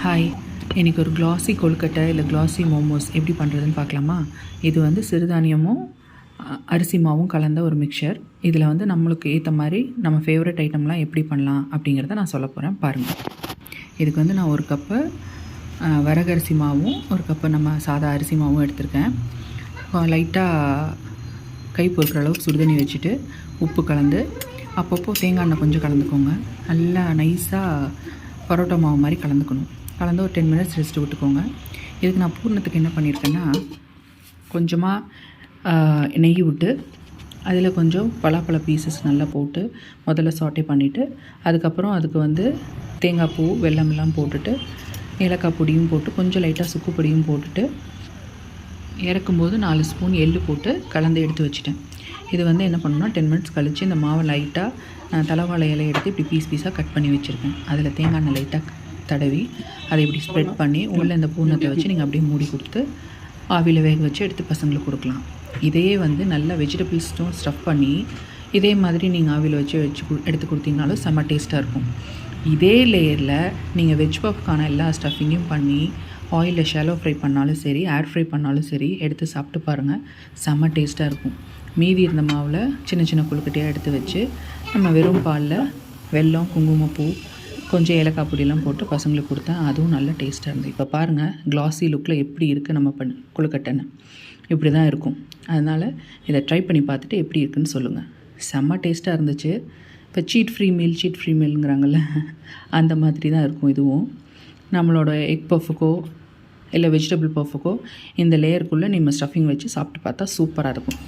Hi, இன்றைக்கி ஒரு glossy கொழுக்கட்டை இல்லை க்ளாஸி மோமோஸ் எப்படி பண்ணுறதுன்னு பார்க்கலாமா? இது வந்து சிறுதானியமும் அரிசி மாவும் கலந்த ஒரு மிக்சர். இதில் வந்து நம்மளுக்கு ஏற்ற மாதிரி நம்ம ஃபேவரட் ஐட்டம்லாம் எப்படி பண்ணலாம் அப்படிங்கிறத நான் சொல்ல போகிறேன், பாருங்கள். இதுக்கு வந்து நான் ஒரு கப்பு வரகரிசி மாவும் ஒரு கப்பு நம்ம சாதா அரிசி மாவும் எடுத்திருக்கேன். லைட்டாக கை பொறுக்கிற அளவுக்கு சுடுதண்ணி வச்சுட்டு உப்பு கலந்து அப்பப்போ தேங்காய் எண்ணெய் கொஞ்சம் கலந்துக்கோங்க. நல்லா நைஸாக பரோட்டா மாவு மாதிரி கலந்து ஒரு 10 மினிட்ஸ் ரெஸ்ட்டு விட்டுக்கோங்க. இதுக்கு நான் பூர்ணத்துக்கு என்ன பண்ணியிருக்கேன்னா, கொஞ்சமாக நெய் விட்டு அதில் கொஞ்சம் பலாப்பழ பீசஸ் நல்லா போட்டு முதல்ல சாட்டே பண்ணிவிட்டு, அதுக்கப்புறம் அதுக்கு வந்து தேங்காய் பூ வெல்லமெல்லாம் போட்டுட்டு ஏலக்காய் பொடியும் போட்டு கொஞ்சம் லைட்டாக சுக்கு பொடியும் போட்டுட்டு இறக்கும்போது 4 ஸ்பூன் எள்ளு போட்டு கலந்து எடுத்து வச்சுட்டேன். இது வந்து என்ன பண்ணணும்னா 10 மினிட்ஸ் கழித்து இந்த மாவை லைட்டாக தலைவாழை இலை எடுத்து இப்படி பீஸாக கட் பண்ணி வச்சுருக்கேன். அதில் தேங்காய் எண்ணெய் லைட்டாக தடவி அதை இப்படி ஸ்ப்ரெட் பண்ணி உள்ளே இந்த பூர்ணத்தை வச்சு நீங்கள் அப்படியே மூடி கொடுத்து ஆவியில் வேக வச்சு எடுத்து பசங்களுக்கு கொடுக்கலாம். இதையே வந்து நல்லா வெஜிடபிள்ஸும் ஸ்டஃப் பண்ணி இதே மாதிரி நீங்கள் ஆவியில் வச்சு எடுத்து கொடுத்தீங்கனாலும் செம்ம டேஸ்ட்டாக இருக்கும். இதே லேயரில் நீங்கள் வெஜ் பஃப்கான எல்லா ஸ்டஃபிங்கையும் பண்ணி ஆயிலில் ஷாலோ ஃப்ரை பண்ணாலும் சரி, ஏர் ஃப்ரை பண்ணாலும் சரி, எடுத்து சாப்பிட்டு பாருங்கள், செம்ம டேஸ்ட்டாக இருக்கும். மீதி இருந்த மாவில் சின்ன சின்ன கொழுக்கட்டையாக எடுத்து வச்சு நம்ம வெறும் பாலில் வெல்லம், குங்குமப்பூ, கொஞ்சம் ஏலக்காய் பொடியெல்லாம் போட்டு பசங்களுக்கு கொடுத்தேன். அதுவும் நல்ல டேஸ்ட்டாக இருந்தது. இப்போ பாருங்கள் க்ளாஸி லுக்கில் எப்படி இருக்குது நம்ம கொழுக்கட்டைன்னு. இப்படி தான் இருக்கும். அதனால் இதை ட்ரை பண்ணி பார்த்துட்டு எப்படி இருக்குதுன்னு சொல்லுங்கள். செம்ம டேஸ்ட்டாக இருந்துச்சு. இப்போ சீட் ஃப்ரீ மீல்ங்கிறாங்கல்ல, அந்த மாதிரி தான் இருக்கும் இதுவும். நம்மளோட எக் பஃபுக்கோ இல்லை வெஜிடபிள் பஃபுக்கோ இந்த லேயருக்குள்ளே நம்ம ஸ்டஃபிங் வச்சு சாப்பிட்டு பார்த்தா சூப்பராக இருக்கும்.